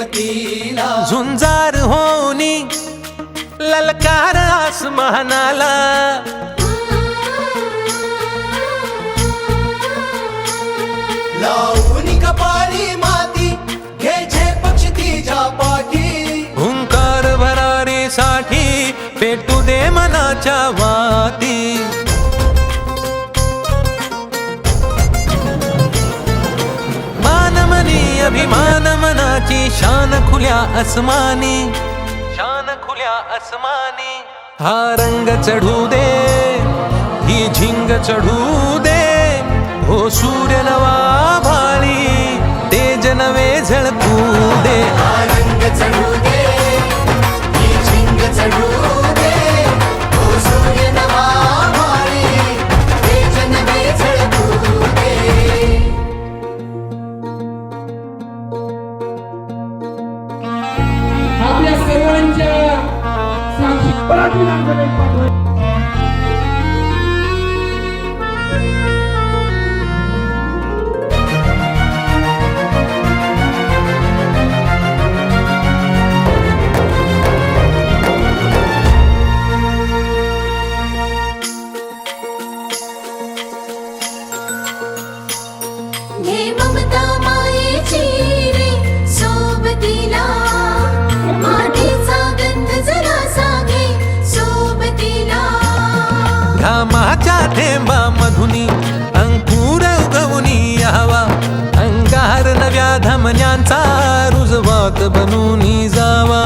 प्रेमतीला झुंजार होनी ललकार आसमानाला लावून कपाळी माती घे पक्ष तिच्या पाठी हुंकार भरारीसाठी पेटू दे मनाच्या वाती मानमनी अभिमान मनाची शान खुल्या आसमानी शान खुल्या आसमानी हा रंग चढू दे ही झिंग चढू दे हो सूर्य नवा भाळी तेज नवे झळकू दे रंग चढू दे ही झिंग चढू दे ओ सूर्य नवा भाळी तेज नवे झळकू दे आपल्या सर्वांच्या साक्षी परत विधानसभेत पाठवले. घे ममता मायेची रे सोबतीला मातीचा गंध जरासा घे सोबतीला घामाच्या थेंबा मधुनी अंकुर उगवूनी यावा अंगार नव्या धमन्यांचा रुजवात बनूनी जावा